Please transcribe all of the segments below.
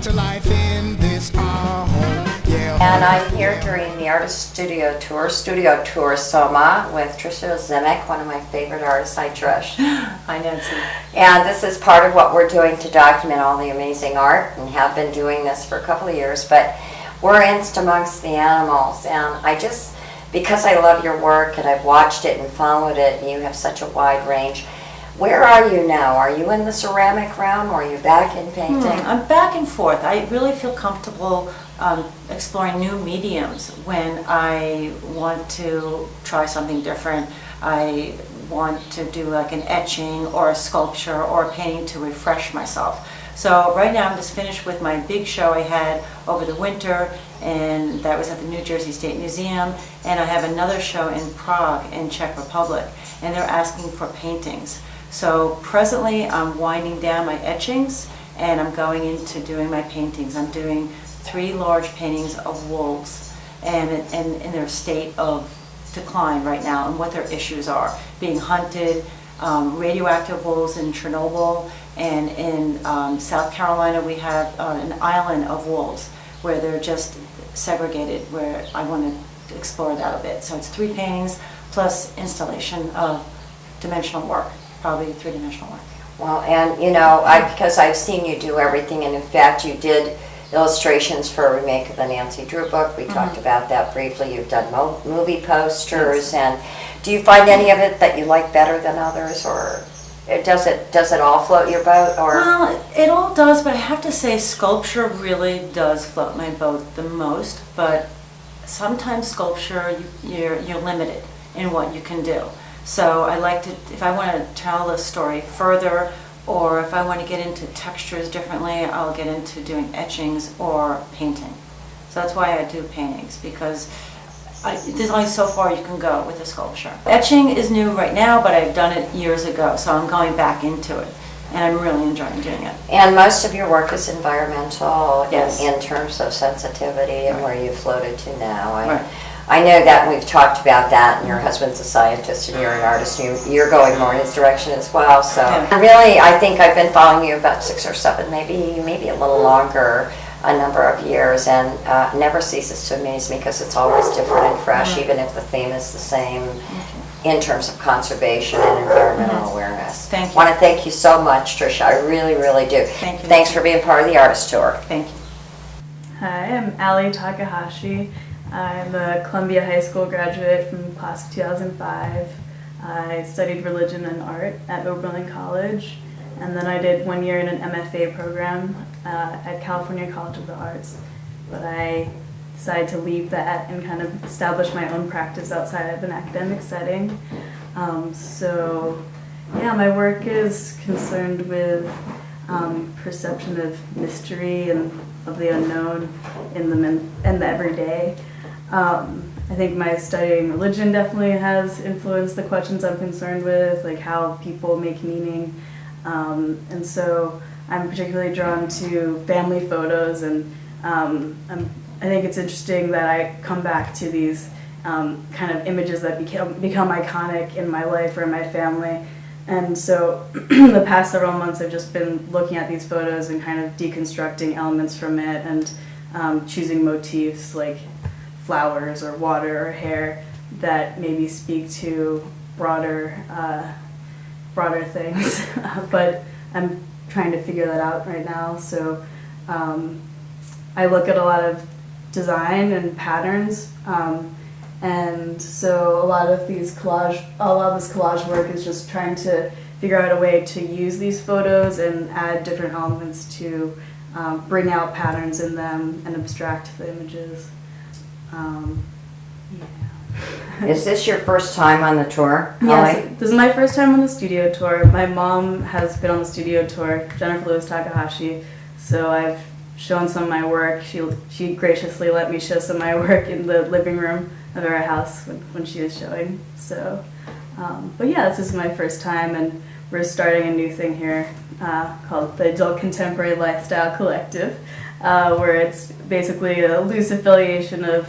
come to life in this our home. Yeah. And I'm here during the Artist Studio Tour Soma with Tricia Zemek, one of my favorite artists. Hi, Trish. Hi, Nancy. And this is part of what we're doing to document all the amazing art, and have been doing this for a couple of years. But we're in amongst the animals, and because I love your work and I've watched it and followed it, and you have such a wide range. Where are you now? Are you in the ceramic realm, or are you back in painting? I'm back and forth. I really feel comfortable exploring new mediums when I want to try something different. I want to do like an etching or a sculpture or a painting to refresh myself. So right now I'm just finished with my big show I had over the winter, and that was at the New Jersey State Museum, and I have another show in Prague in Czech Republic, and they're asking for paintings. So presently I'm winding down my etchings and I'm going into doing my paintings. I'm doing 3 large paintings of wolves and in their state of decline right now and what their issues are. Being hunted, radioactive wolves in Chernobyl, and in South Carolina we have an island of wolves where they're just segregated, where I want to explore that a bit. So it's 3 paintings plus installation of dimensional work, probably 3-dimensional work. Well, and because I've seen you do everything, and in fact you did illustrations for a remake of the Nancy Drew book. We talked about that briefly. You've done movie posters, and do you find any of it that you like better than others, or does it all float your boat? Or well, it all does, but I have to say sculpture really does float my boat the most. But sometimes sculpture you're limited in what you can do. So I like to, if I want to tell a story further, or if I want to get into textures differently, I'll get into doing etchings or painting. So that's why I do paintings, because there's only so far you can go with a sculpture. Etching is new right now, but I've done it years ago, so I'm going back into it, and I'm really enjoying doing it. And most of your work is environmental, yes, in terms of sensitivity and where you've floated to now. Right. I know that, and we've talked about that, and your husband's a scientist and you're an artist, and you're going more in his direction as well. So really, I think I've been following you about 6 or 7, maybe a little longer, a number of years, and never ceases to amaze me because it's always different and fresh, even if the theme is the same in terms of conservation and environmental awareness. Thank you. I want to thank you so much, Tricia. I really, really do. Thank you. Thanks for being part of the Artist Tour. Thank you. Hi, I'm Ali Takahashi. I'm a Columbia High School graduate from class of 2005. I studied religion and art at Oberlin College, and then I did 1 year in an MFA program at California College of the Arts. But I decided to leave that and kind of establish my own practice outside of an academic setting. My work is concerned with perception of mystery and of the unknown in the everyday. I think my studying religion definitely has influenced the questions I'm concerned with, like how people make meaning. And so I'm particularly drawn to family photos, and I think it's interesting that I come back to these kind of images that become iconic in my life or in my family. And so the past several months I've just been looking at these photos and kind of deconstructing elements from it, and choosing motifs like flowers or water or hair that maybe speak to broader things. But I'm trying to figure that out right now. So I look at a lot of design and patterns, and so a lot of this collage work is just trying to figure out a way to use these photos and add different elements to bring out patterns in them and abstract the images. Is this your first time on the tour? Yes, this is my first time on the studio tour. My mom has been on the studio tour, Jennifer Lewis Takahashi, so I've shown some of my work. She graciously let me show some of my work in the living room of our house when she was showing. So, but yeah, this is my first time, and we're starting a new thing here called the Adult Contemporary Lifestyle Collective, where it's basically a loose affiliation of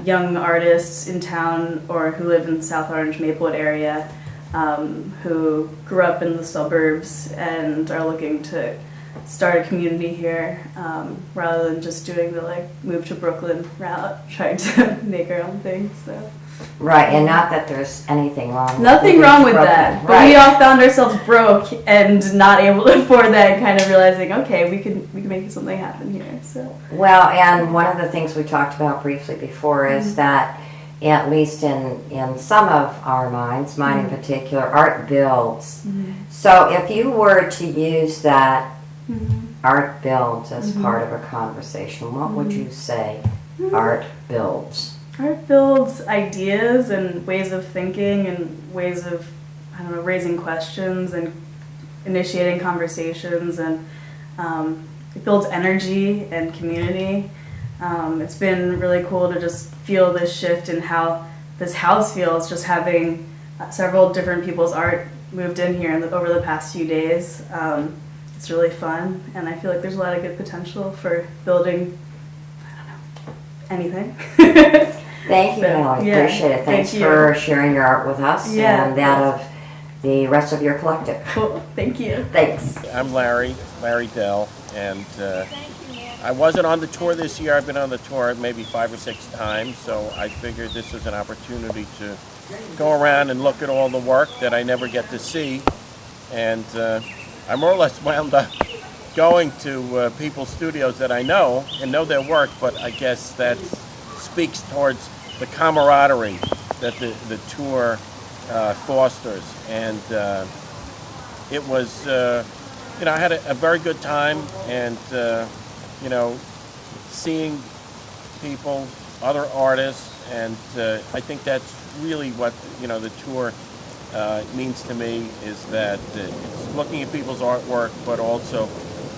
young artists in town or who live in the South Orange, Maplewood area, who grew up in the suburbs and are looking to start a community here, rather than just doing the like move to Brooklyn route, trying to make our own thing. So. Right, and not that there's anything wrong. Nothing wrong with that, but right. we all found ourselves broke and not able to afford that, and kind of realizing, okay, we can make something happen here. So. Well, and one of the things we talked about briefly before is that, at least in some of our minds, mine in particular, art builds. So if you were to use that art builds as part of a conversation, what would you say art builds? Art builds ideas and ways of thinking and ways of, I don't know, raising questions and initiating conversations, and it builds energy and community. It's been really cool to just feel this shift in how this house feels, just having several different people's art moved in here over the past few days. It's really fun, and I feel like there's a lot of good potential for building, I don't know, anything. Thank you, Melanie. Yeah, Appreciate it. Thanks thank you. for sharing your art with us and that of the rest of your collective. Cool. Thank you. Thanks. I'm Larry Dell, and I wasn't on the tour this year. I've been on the tour maybe 5 or 6 times, so I figured this was an opportunity to go around and look at all the work that I never get to see. And I more or less wound up going to people's studios that I know and know their work, but I guess that speaks towards the camaraderie that the tour fosters. And it was, I had a very good time, and, seeing people, other artists, and I think that's really what, the tour means to me, is that it's looking at people's artwork, but also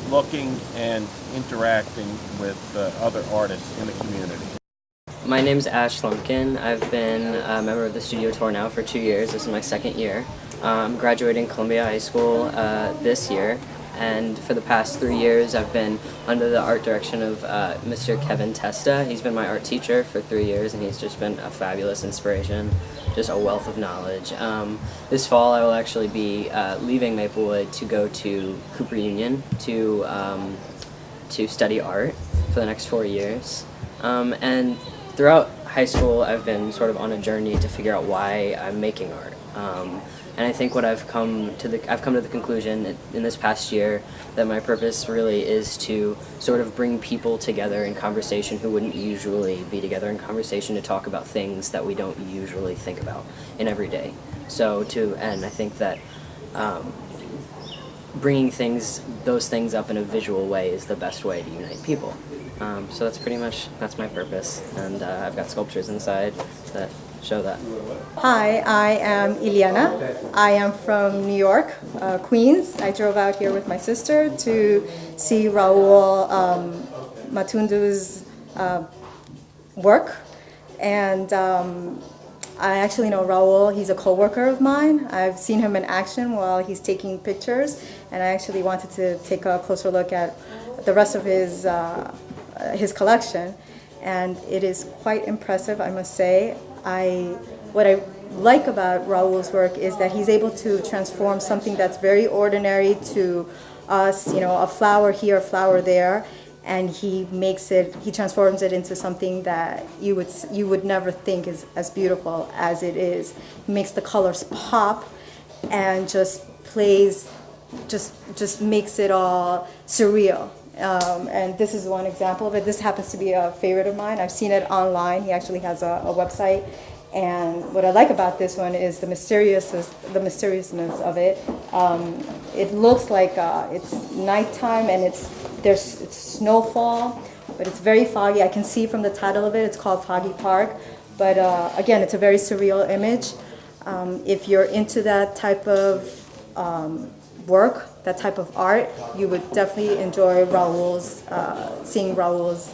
looking and interacting with other artists in the community. My name's Ash Lumpkin. I've been a member of the studio tour now for 2 years. This is my 2nd year. I'm graduating Columbia High School this year, and for the past 3 years I've been under the art direction of Mr. Kevin Testa. He's been my art teacher for 3 years, and he's just been a fabulous inspiration, just a wealth of knowledge. This fall I will actually be leaving Maplewood to go to Cooper Union to study art for the next 4 years. And throughout high school, I've been sort of on a journey to figure out why I'm making art. And I think what I've come to the conclusion in this past year that my purpose really is to sort of bring people together in conversation who wouldn't usually be together in conversation, to talk about things that we don't usually think about in every day. And I think that bringing those things up in a visual way is the best way to unite people. So that's my purpose, and I've got sculptures inside that show that. Hi, I am Iliana. I am from New York, Queens. I drove out here with my sister to see Raul Matundu's work, and I actually know Raul. He's a co-worker of mine. I've seen him in action while he's taking pictures, and I actually wanted to take a closer look at the rest of his collection, and it is quite impressive, I must say. What I like about Raul's work is that he's able to transform something that's very ordinary to us, a flower here, a flower there, and he transforms it into something that you would never think is as beautiful as it is. He makes the colors pop and just makes it all surreal. And this is one example of it. This happens to be a favorite of mine. I've seen it online. He actually has a website. And what I like about this one is the mysteriousness of it. It looks like it's nighttime and it's snowfall, but it's very foggy. I can see from the title of it, it's called Foggy Park. But again, it's a very surreal image. If you're into that type of work, that type of art, you would definitely enjoy seeing Raul's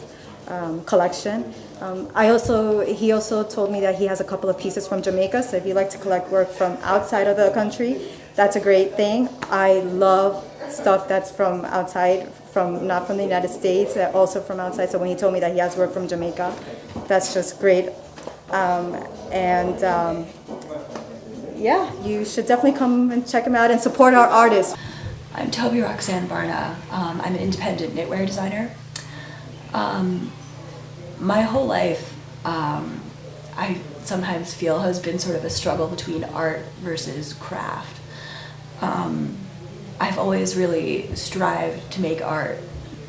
collection. He also told me that he has a couple of pieces from Jamaica, so if you like to collect work from outside of the country, that's a great thing. I love stuff that's from outside, not from the United States, also from outside, so when he told me that he has work from Jamaica, that's just great. Yeah, you should definitely come and check him out and support our artists. I'm Toby Roxanne Barna. I'm an independent knitwear designer. My whole life, I sometimes feel has been sort of a struggle between art versus craft. I've always really strived to make art,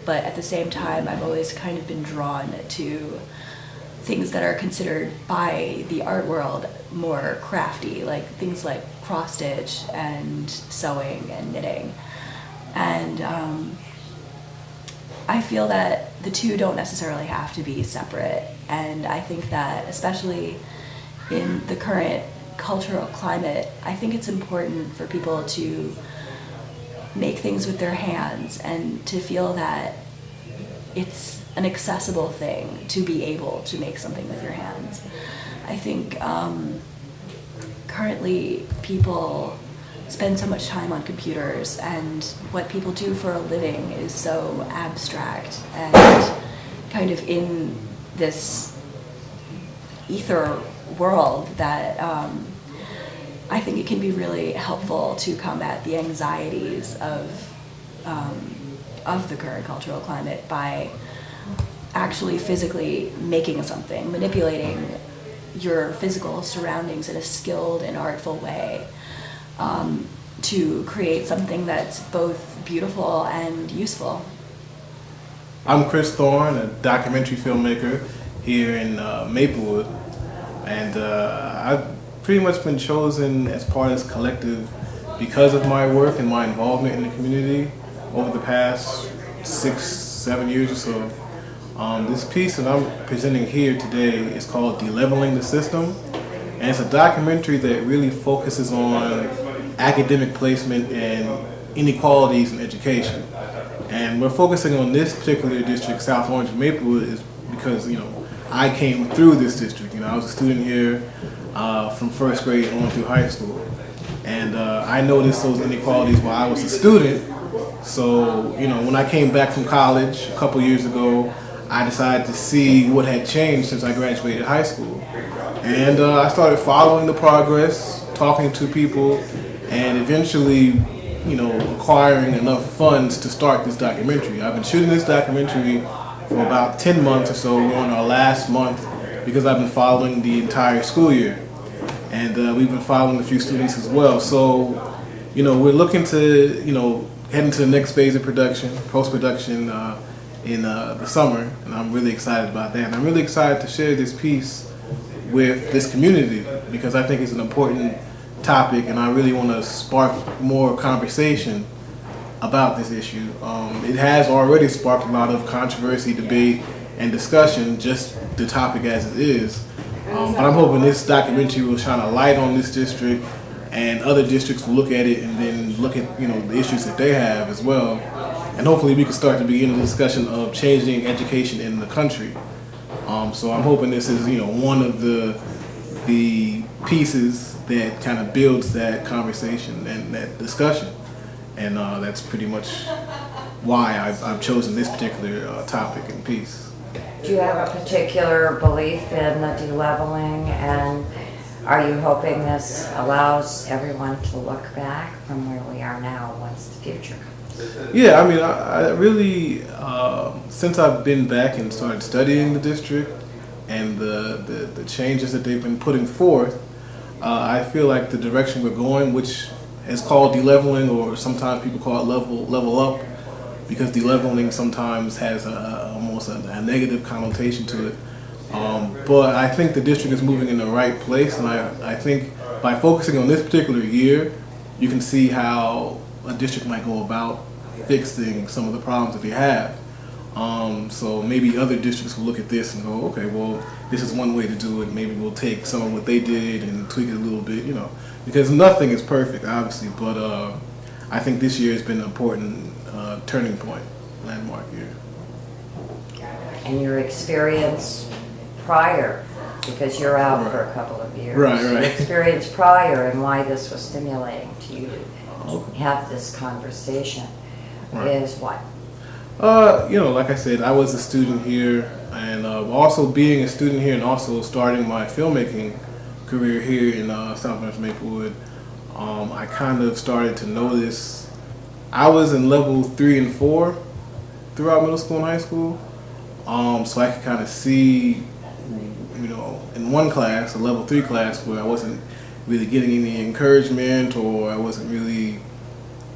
but at the same time I've always kind of been drawn to things that are considered by the art world more crafty, like things like cross stitch and sewing and knitting. And I feel that the two don't necessarily have to be separate, and I think that especially in the current cultural climate, I think it's important for people to make things with their hands and to feel that it's an accessible thing to be able to make something with your hands. I think currently people spend so much time on computers, and what people do for a living is so abstract and kind of in this ether world that I think it can be really helpful to combat the anxieties of the current cultural climate by actually physically making something, manipulating your physical surroundings in a skilled and artful way to create something that's both beautiful and useful. I'm Chris Thorne, a documentary filmmaker here in Maplewood, and I've pretty much been chosen as part of this collective because of my work and my involvement in the community over the past 6-7 years or so. This piece that I'm presenting here today is called Deleveling the System, and it's a documentary that really focuses on academic placement and inequalities in education. And we're focusing on this particular district, South Orange and Maplewood, is because, I came through this district. I was a student here from first grade on through high school. And I noticed those inequalities while I was a student. So, when I came back from college a couple years ago, I decided to see what had changed since I graduated high school. And I started following the progress, talking to people, and eventually, acquiring enough funds to start this documentary. I've been shooting this documentary for about 10 months or so. We're on our last month because I've been following the entire school year. And we've been following a few students as well. So, we're looking to, head into the next phase of production, post-production in the summer. And I'm really excited about that. And I'm really excited to share this piece with this community because I think it's an important topic, and I really want to spark more conversation about this issue. It has already sparked a lot of controversy, debate, and discussion, just the topic as it is. But I'm hoping this documentary will shine a light on this district, and other districts will look at it and then look at the issues that they have as well. And hopefully we can start to begin a discussion of changing education in the country. So I'm hoping this is one of the pieces that kind of builds that conversation and that discussion. And that's pretty much why I've chosen this particular topic and piece. Do you have a particular belief in the deleveling, and are you hoping this allows everyone to look back from where we are now? What's the future? Yeah, I really, since I've been back and started studying the district and the changes that they've been putting forth, I feel like the direction we're going, which is called deleveling, or sometimes people call it level up, because deleveling sometimes has almost a negative connotation to it. But I think the district is moving in the right place, and I think by focusing on this particular year, you can see how a district might go about fixing some of the problems that they have. So maybe other districts will look at this and go, okay, well, this is one way to do it. Maybe we'll take some of what they did and tweak it a little bit, because nothing is perfect, obviously. But I think this year has been an important turning point, landmark year. And your experience prior, because you're out for a couple of years. Right. Your experience prior and why this was stimulating to you to have this conversation is what? Like I said, I was a student here, and also being a student here and also starting my filmmaking career here in South Orange Maplewood, I kind of started to notice I was in level 3 and 4 throughout middle school and high school, so I could kind of see, you know, in one class, a level 3 class, where I wasn't really getting any encouragement, or I wasn't really,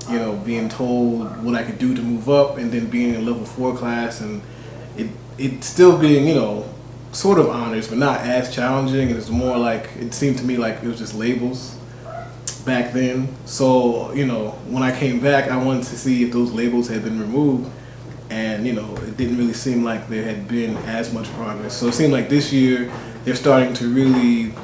you know, being told what I could do to move up, and then being in level 4 class and it still being, you know, sort of honors, but not as challenging. It was more like, it seemed to me like it was just labels back then. So, you know, when I came back, I wanted to see if those labels had been removed, and, you know, it didn't really seem like there had been as much progress. So it seemed like this year they're starting to really,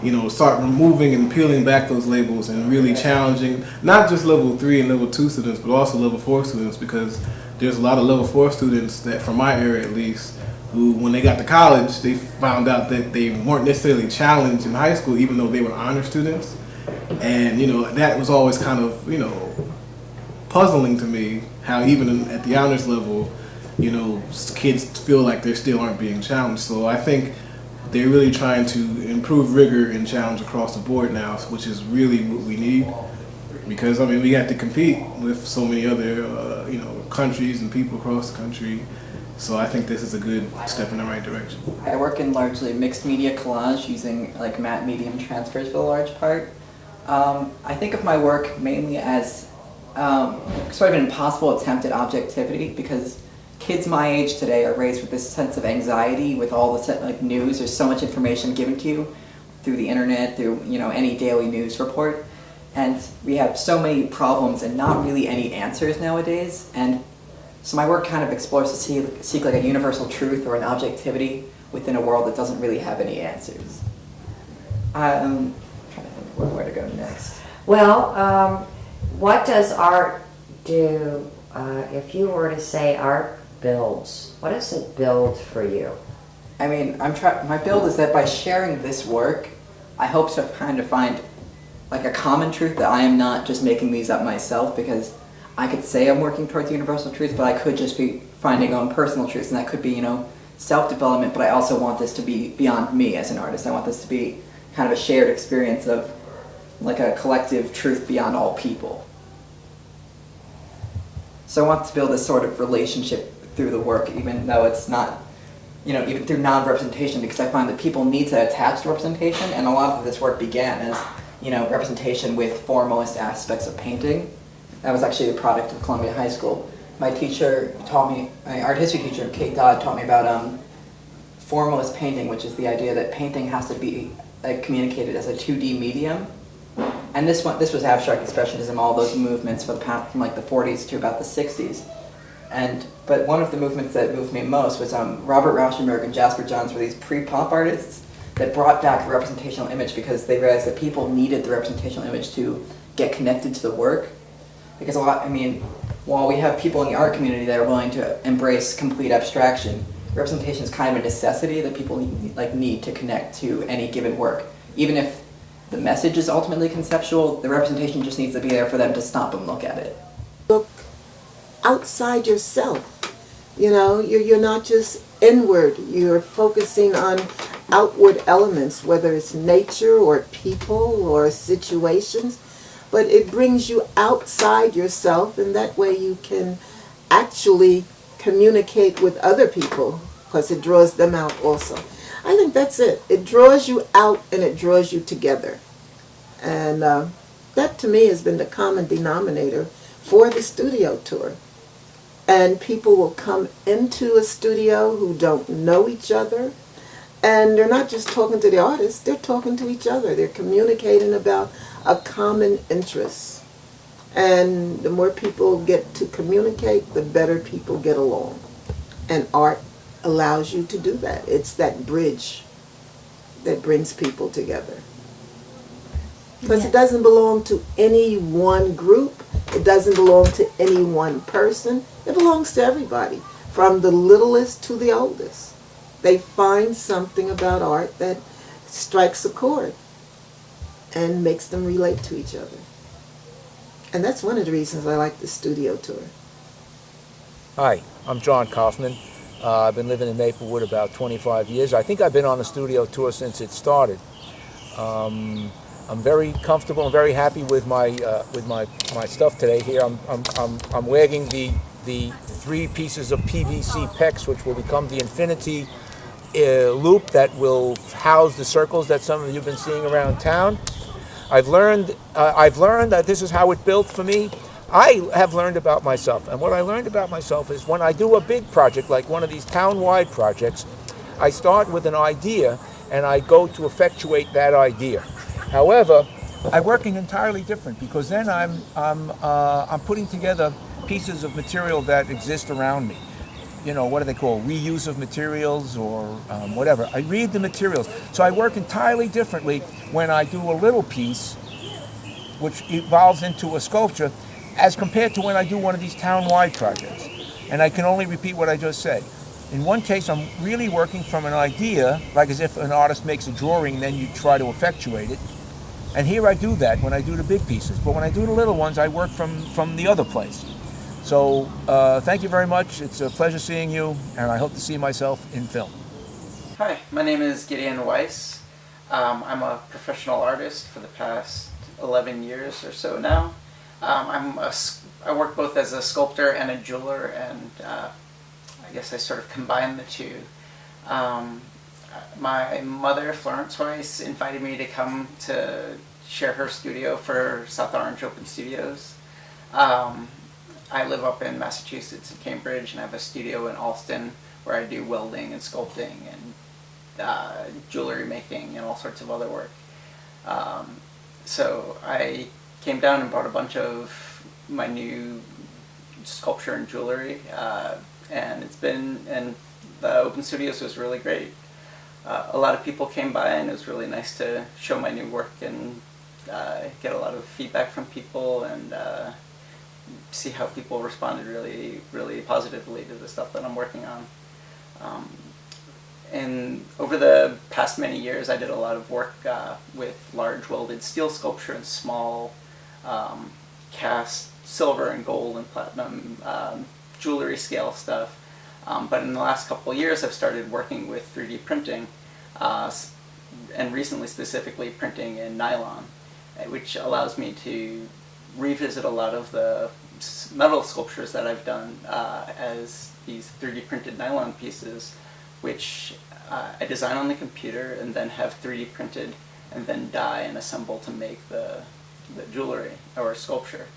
you know, start removing and peeling back those labels and really challenging not just level 3 and level 2 students, but also level 4 students, because there's a lot of level 4 students that, from my area at least, who, when they got to college, they found out that they weren't necessarily challenged in high school, even though they were honor students. And, you know, that was always kind of, you know, puzzling to me, how even at the honors level, you know, kids feel like they still aren't being challenged. So I think they're really trying to improve rigor and challenge across the board now, which is really what we need. Because, I mean, we have to compete with so many other, you know, countries and people across the country. So I think this is a good step in the right direction. I work in largely mixed media collage using like matte medium transfers for the large part. I think of my work mainly as sort of an impossible attempt at objectivity, because kids my age today are raised with this sense of anxiety with all the like news. There's so much information given to you through the internet, through, you know, any daily news report. And we have so many problems and not really any answers nowadays. And so my work kind of explores to seek like a universal truth or an objectivity within a world that doesn't really have any answers. I'm trying to think where to go next. Well, what does art do? If you were to say art builds, what does it build for you? I mean, my build is that by sharing this work, I hope to kind of find like a common truth, that I am not just making these up myself, because I could say I'm working towards universal truth, but I could just be finding own personal truths, and that could be, you know, self-development, but I also want this to be beyond me as an artist. I want this to be kind of a shared experience of like a collective truth beyond all people. So I want to build this sort of relationship through the work, even though it's not, you know, even through non-representation, because I find that people need to attach to representation, and a lot of this work began as, you know, representation with formalist aspects of painting. That was actually the product of Columbia High School. My teacher taught me, my art history teacher, Kate Dodd, taught me about formalist painting, which is the idea that painting has to be communicated as a 2D medium. And this was abstract expressionism, all those movements from like the 40s to about the 60s. But one of the movements that moved me most was Robert Rauschenberg and Jasper Johns were these pre-pop artists that brought back the representational image, because they realized that people needed the representational image to get connected to the work. Because while we have people in the art community that are willing to embrace complete abstraction, representation is kind of a necessity that people need to connect to any given work. Even if the message is ultimately conceptual, the representation just needs to be there for them to stop and look at it. Look outside yourself. You know, you're not just inward, you're focusing on outward elements, whether it's nature or people or situations, but it brings you outside yourself, and that way you can actually communicate with other people, because it draws them out also. I think that's it. It draws you out and it draws you together. And that to me has been the common denominator for the studio tour. And people will come into a studio who don't know each other, and they're not just talking to the artist, they're talking to each other. They're communicating about a common interest. And the more people get to communicate, the better people get along. And art allows you to do that. It's that bridge that brings people together. Because it doesn't belong to any one group. It doesn't belong to any one person. It belongs to everybody, from the littlest to the oldest. They find something about art that strikes a chord and makes them relate to each other. And that's one of the reasons I like the studio tour. Hi, I'm John Kaufman. I've been living in Maplewood about 25 years. I think I've been on the studio tour since it started. I'm very comfortable and very happy with my stuff today. Here I'm wagging the 3 pieces of PVC PEX, which will become the infinity loop that will house the circles that some of you have been seeing around town. I've learned that this is how it built for me. I have learned about myself, and what I learned about myself is when I do a big project like one of these town-wide projects, I start with an idea and I go to effectuate that idea. However, I'm working entirely different because then I'm putting together pieces of material that exist around me. You know, what do they call reuse of materials or whatever. I read the materials. So I work entirely differently when I do a little piece, which evolves into a sculpture, as compared to when I do one of these town-wide projects. And I can only repeat what I just said. In one case, I'm really working from an idea, like as if an artist makes a drawing and then you try to effectuate it. And here I do that when I do the big pieces. But when I do the little ones, I work from the other place. So thank you very much. It's a pleasure seeing you, and I hope to see myself in film. Hi, my name is Gideon Weiss. I'm a professional artist for the past 11 years or so now. I work both as a sculptor and a jeweler, and I guess I sort of combine the two. My mother, Florence Weiss, invited me to come to share her studio for South Orange Open Studios. I live up in Massachusetts, in Cambridge, and I have a studio in Allston where I do welding and sculpting and jewelry making and all sorts of other work. So I came down and brought a bunch of my new sculpture and jewelry, and the Open Studios was really great. A lot of people came by, and it was really nice to show my new work and get a lot of feedback from people and see how people responded really, really positively to the stuff that I'm working on. And over the past many years, I did a lot of work with large welded steel sculpture and small cast silver and gold and platinum jewelry scale stuff. But in the last couple of years, I've started working with 3D printing, and recently specifically printing in nylon, which allows me to revisit a lot of the metal sculptures that I've done as these 3D printed nylon pieces, which I design on the computer and then have 3D printed and then dye and assemble to make the jewelry or sculpture,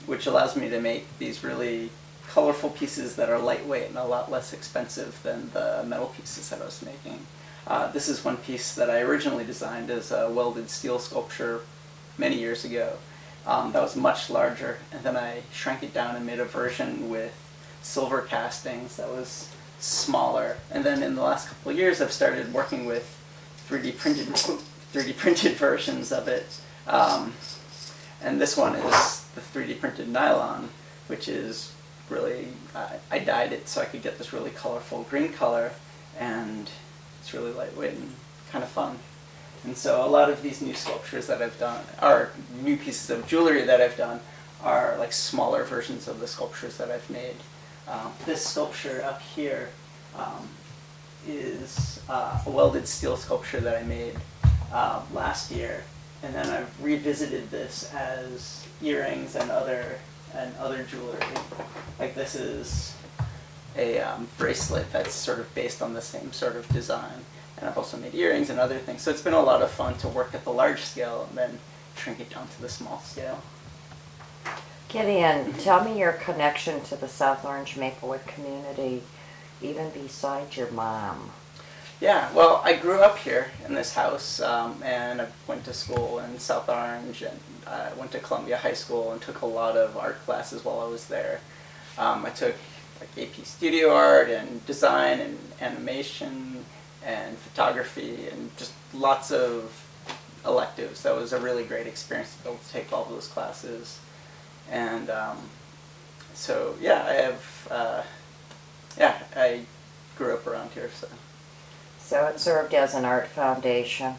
which allows me to make these really colorful pieces that are lightweight and a lot less expensive than the metal pieces that I was making. This is one piece that I originally designed as a welded steel sculpture many years ago. That was much larger, and then I shrank it down and made a version with silver castings that was smaller. And then in the last couple of years, I've started working with 3D printed versions of it. And this one is the 3D printed nylon, which is really, I dyed it so I could get this really colorful green color, and it's really lightweight and kind of fun. And so a lot of these new sculptures that I've done, or new pieces of jewelry that I've done, are like smaller versions of the sculptures that I've made. This sculpture up here is a welded steel sculpture that I made last year, and then I've revisited this as earrings and other jewelry. Like this is a bracelet that's sort of based on the same sort of design. And I've also made earrings and other things. So it's been a lot of fun to work at the large scale and then shrink it down to the small scale. Gideon, tell me your connection to the South Orange Maplewood community, even besides your mom. Yeah, well, I grew up here in this house, and I went to school in South Orange, and I went to Columbia High School and took a lot of art classes while I was there. I took like AP Studio Art and design and animation and photography and just lots of electives. That was a really great experience to be able to take all of those classes. And so yeah, I grew up around here. So it served as an art foundation.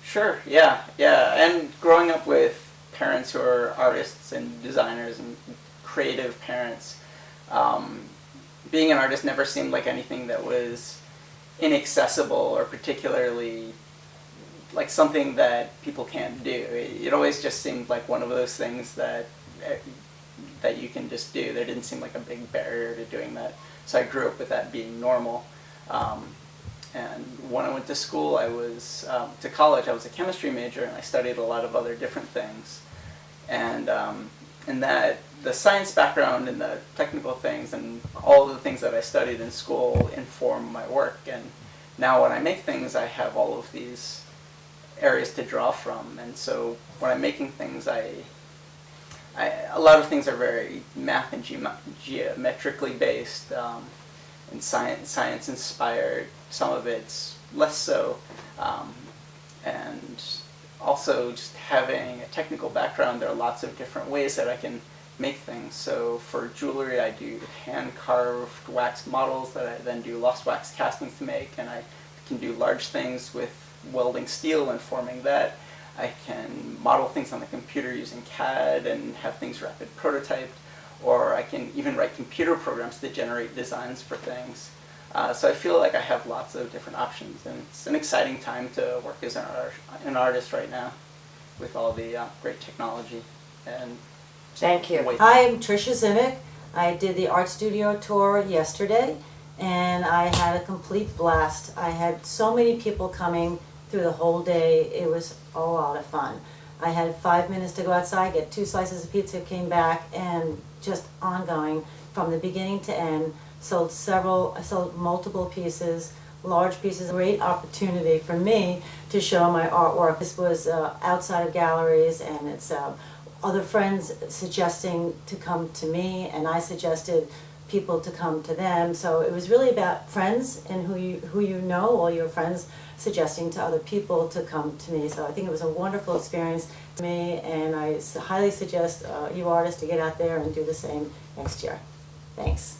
Sure, yeah. And growing up with parents who are artists and designers and creative parents, being an artist never seemed like anything that was inaccessible or particularly like something that people can't do. It always just seemed like one of those things that you can just do. There didn't seem like a big barrier to doing that. So I grew up with that being normal. And when I went to school, to college, I was a chemistry major, and I studied a lot of other different things. And that the science background and the technical things and all of the things that I studied in school inform my work. And now when I make things, I have all of these areas to draw from. And so when I'm making things, a lot of things are very math and geometrically based and science inspired. Some of it's less so. And also just having a technical background, there are lots of different ways that I can make things. So for jewelry, I do hand-carved wax models that I then do lost wax castings to make, and I can do large things with welding steel and forming that. I can model things on the computer using CAD and have things rapid prototyped, or I can even write computer programs to generate designs for things. So I feel like I have lots of different options, and it's an exciting time to work as an artist right now with all the great technology. And thank you. I'm Tricia Zimick. I did the art studio tour yesterday, and I had a complete blast. I had so many people coming through the whole day. It was a lot of fun. I had 5 minutes to go outside, get 2 slices of pizza, came back, and just ongoing from the beginning to end. I sold multiple pieces, large pieces. Great opportunity for me to show my artwork. This was outside of galleries, and it's other friends suggesting to come to me, and I suggested people to come to them. So it was really about friends and who you know, all your friends suggesting to other people to come to me. So I think it was a wonderful experience to me, and I highly suggest you artists to get out there and do the same next year. Thanks.